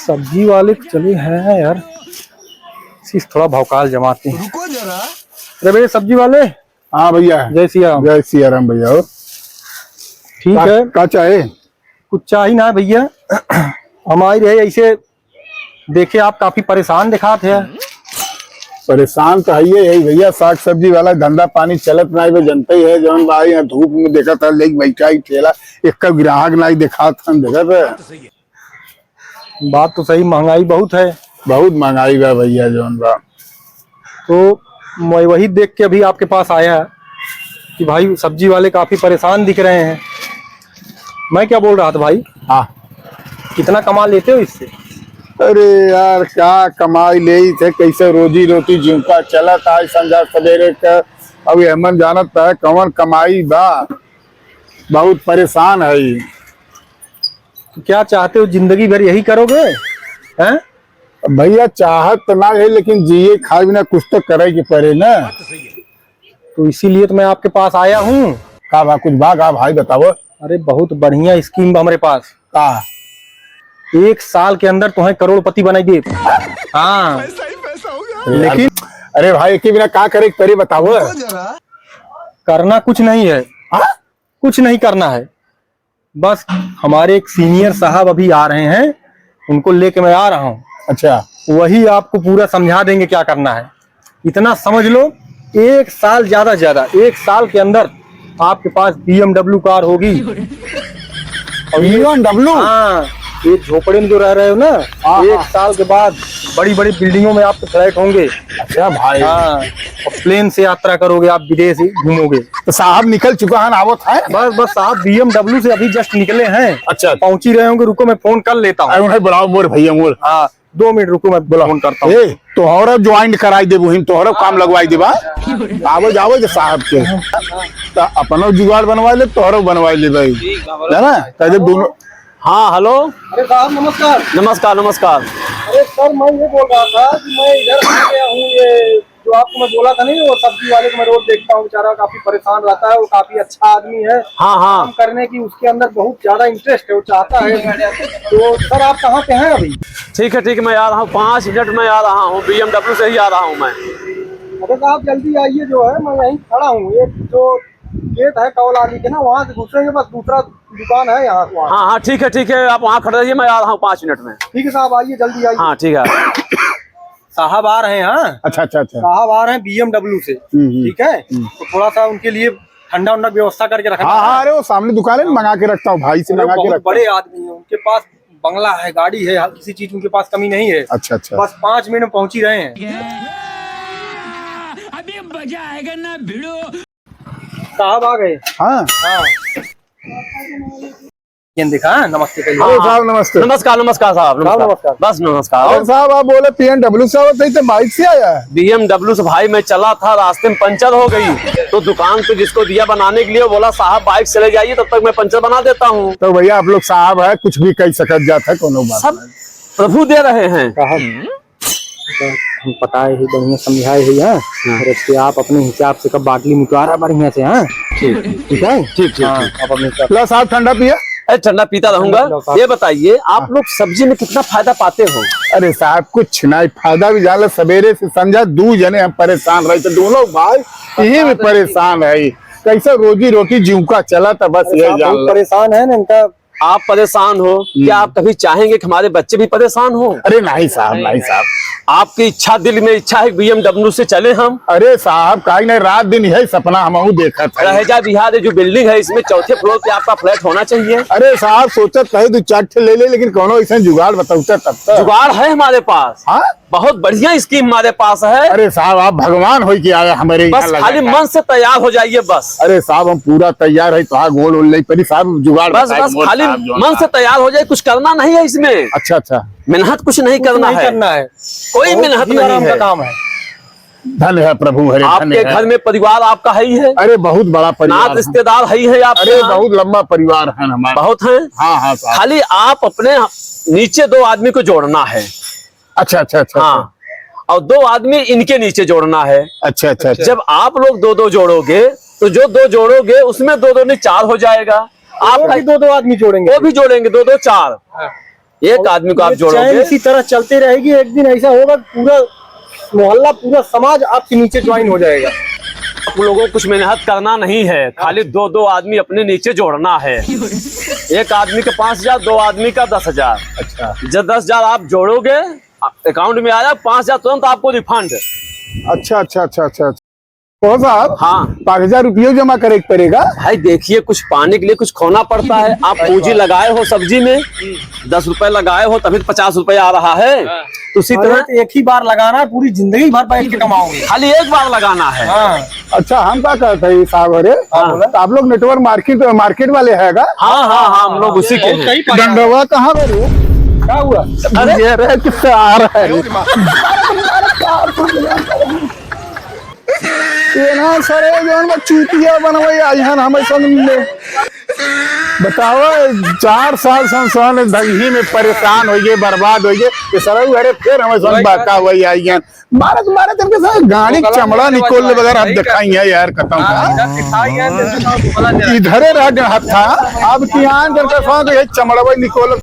सब्जी वाले चले हैं यार, थोड़ा भौकाल जमाते हैं। रुको जरा। अरे भैया सब्जी वाले। हाँ भैया, जय सिया राम। जय सिया राम भैया। और ठीक है, क्या चाहे? कुछ चाहिए ना भैया। हमारी रहे ऐसे देखे आप काफी परेशान दिखाते हैं। परेशान तो है यही भैया, साग सब्जी वाला धंधा पानी चलत नहीं, वो जनता ही है। जौन भाई यहाँ धूप में देखा था लेकिन बैठा ही ठेला, एक ग्राहक नहीं देखा था, देखा था। बात तो सही, महंगाई बहुत है। बहुत महंगाई बा भैया जौन बा। तो मैं वही देख के अभी आपके पास आया कि भाई सब्जी वाले काफी परेशान दिख रहे हैं। मैं क्या बोल रहा था भाई, हाँ कितना कमा लेते हो इससे? अरे यार क्या कमाई ले थे, कैसे रोजी रोटी जीविका चला था संजा सवेरे का। अब हेमन जानत है कौन कमाई बा, बहुत परेशान है। तो क्या चाहते हो, जिंदगी भर यही करोगे हैं? भैया चाहत तो ना है, लेकिन जिए खाए बिना कुछ तो करे के पड़े ना। तो इसीलिए तो मैं आपके पास आया हूँ। का बा कुछ बा का भाई बताओ। अरे बहुत बढ़िया स्कीम बा हमारे पास। का 1 साल के अंदर तुम्हें करोड़पति बनाई दे। हाँ लेकिन अरे भाई एक बिना का करे परे बताओ। करना कुछ नहीं है। हाँ? कुछ नहीं करना है, बस हमारे एक सीनियर साहब अभी आ रहे हैं, उनको लेके मैं आ रहा हूँ। अच्छा, वही आपको पूरा समझा देंगे क्या करना है। इतना समझ लो, 1 साल ज्यादा 1 साल के अंदर आपके पास BMW कार होगी। और BMW? हाँ, ये झोपड़े में जो रह रहे हो ना, 1 साल के बाद बड़ी बड़ी बिल्डिंगों में आपके फ्लैट होंगे। अच्छा भाई। हाँ, और प्लेन से यात्रा करोगे, आप विदेश घूमोगे। तो साहब निकल चुका है ना, आवत है। बस साहब BMW से अभी जस्ट निकले हैं। अच्छा, पहुंची रहे होंगे, रुको मैं फोन कर लेता हूँ। बुलाओ मोर भैया मोर। हाँ 2 मिनट रुको, मैं फोन करता हूँ। तोहरा ज्वाइन कराई दे बुहिन, तोहरा काम लगवाई दे बा। आवो जाओ जे साहब के तो अपनो जुगाड़ बनवाई ले, तोहरा बनवाई ले भाई, है ना? कहे दोनों। हाँ हेलो। अरे साहब नमस्कार। नमस्कार नमस्कार। अरे सर मैं ये बोल रहा था कि मैं इधर आ गया हूँ। ये जो आपको मैं बोला था नहीं, वो सब्जी वाले को मैं रोज देखता हूँ, बेचारा काफी परेशान रहता है। वो काफी अच्छा आदमी है। हाँ हाँ काम करने की उसके अंदर बहुत ज्यादा इंटरेस्ट है, वो चाहता है। तो सर आप कहाँ पे हैं अभी? ठीक है मैं आ रहा हूँ, 5 मिनट में आ रहा हूँ। BMW से ही आ रहा हूँ मैं। अरे साहब जल्दी आइए, जो है मैं यहीं खड़ा हूँ। ये जो गेट है कौलाली के ना, वहाँ से घुसेंगे, बस दूसरा दुकान है यहाँ से। हाँ ठीक है आप वहाँ खड़े रहिए, मैं आ रहा हूँ 5 मिनट में। ठीक है साहब, आइए जल्दी आइए। हाँ ठीक है। साहब आ रहे हैं। हाँ अच्छा। साहब आ रहे हैं BMW से। ठीक है, तो थोड़ा सा उनके लिए ठंडा उंडा व्यवस्था करके रखना। हाँ अरे वो सामने दुकान है, मंगा के रखता हूँ भाई से, मंगा के रखता हूँ। बड़े आदमी है, उनके पास बंगला है, गाड़ी है, किसी चीज उनके पास कमी नहीं है। अच्छा। बस 5 मिनट में पहुंच ही रहे हैं। अभी मजा आएगा ना भिड़ो। साहब आ गए। हाँ ये देखा, नमस्ते कहिए। हेलो साहब नमस्ते। नमस्कार साहब। नमस्कार। बस नमस्कार। और साहब आप बोले BMW से आवत है, तो बाइक से आया है? BMW से भाई मैं चला था, रास्ते में पंचर हो गई, तो दुकान पे जिसको दिया बनाने के लिए बोला साहब बाइक चले जाइए, तब तक मैं पंचर बना देता हूँ। तो भैया आप लोग साहब है, कुछ भी कह सकत जाता है, कोनो बात सब प्रभु दे रहे हैं। हम पताए ही बढ़िया समझाए ही। हाँ, और इसके आप अपने हिसाब से कब बाटली निकाला बढ़िया से। हाँ ठीक है, ठीक आप अपने हिसाब। लो साहब ठंडा पिया। अरे ठंडा पीता रहूंगा। ये बताइए आप लोग सब्जी में कितना फायदा पाते हो? अरे साहब कुछ नहीं, फायदा भी जाला। सवेरे से समझा 2 जने हम परेशान रहे, तो दोनों भाई यही भी परेशान है। कैसे रोजी रोटी जीविका चला था, बस ये जान। परेशान है ना इनका। आप परेशान हो, क्या आप कभी चाहेंगे कि हमारे बच्चे भी परेशान हो? अरे नहीं साहब। आपकी इच्छा, दिल में इच्छा है BMW से चले हम। अरे साहब कहीं नहीं, रात दिन यही सपना हम देखा था। रहेजा बिहार जो बिल्डिंग है, इसमें 4थे फ्लोर पे आपका फ्लैट होना चाहिए। अरे साहब सोचत कहे 2-4 ठे ले ले, लेकिन कोनो ऐसा जुगाड़ बताऊता तब तक। जुगाड़ है हमारे पास। हाँ बहुत बढ़िया स्कीम हमारे पास है। अरे साहब आप भगवान हो के आए हमारे बस खाली मन से तैयार हो जाइए बस। अरे साहब हम पूरा तैयार है, तो गोल नहीं पड़ी साहब, जुगाड़ बस खाली मन से तैयार हो जाए, कुछ करना नहीं है इसमें। अच्छा। मेहनत कुछ नहीं करना है। कोई मेहनत नहीं है, काम है। धन है प्रभु हरे। आपके घर में परिवार आपका है ही है। अरे बहुत बड़ा परिवार, नात रिश्तेदार है ही है आप। अरे बहुत लंबा परिवार है हमारा। बहुत है। हाँ साहब। खाली आप अपने नीचे 2 आदमी को जोड़ना है। अच्छा। हाँ, और 2 आदमी इनके नीचे जोड़ना है। अच्छा। जब आप लोग 2-2 जोड़ोगे, तो जो 2 जोड़ोगे उसमें 2-2 नहीं 4 हो जाएगा। आप भी 2-2 आदमी जोड़ेंगे, वो भी जोड़ेंगे 2-2 4। एक आदमी को आप ये चैन जोड़ोगे। इसी तरह चलते रहेगी, एक दिन ऐसा होगा पूरा मोहल्ला पूरा समाज आपके नीचे ज्वाइन हो जाएगा। आप लोगों को कुछ मेहनत करना नहीं है, खाली 2-2 आदमी अपने नीचे जोड़ना है। एक आदमी का 5,000, 2 आदमी का 10,000। अच्छा जब 10,000 आप जोड़ोगे अकाउंट में आया, 5,000 तुरंत आपको रिफंड। अच्छा अच्छा अच्छा अच्छा। तो साहब हाँ 5,000 रुपये जमा करे पड़ेगा। भाई देखिए, कुछ पाने के लिए कुछ खोना पड़ता है। आप पूंजी लगाए हो सब्जी में, 10 रुपए लगाए हो तभी तो 50 रुपए आ रहा है। तो उसी अरे तरह तो एक ही बार लगाना है, पूरी जिंदगी भर बैठ के कमाओगे। खाली एक बार लगाना है। हाँ अच्छा हम क्या कहते हैं साहब, अरे तो आप लोग नेटवर्क मार्केट वाले हैगा? हाँ हाँ हाँ, हम लोग उसी के हैं। डंडवा कहाँ पर है? क्या हुआ? अरे किससे आ रहा है ये ना सर जौन चूतिया बनवे आई हन हमें संग मिले। बताओ 4 साल संस्थान दही में परेशान हो गए, बर्बाद हो गए। ये सर अरे फिर हमें संग बाका हुई आई हन मारे तरीके से गाड़ी चमड़ा निकोल वगैरह अब दिखाई है यार खत्म इधरे रह गया था अब कियान करके चमड़ा निकोल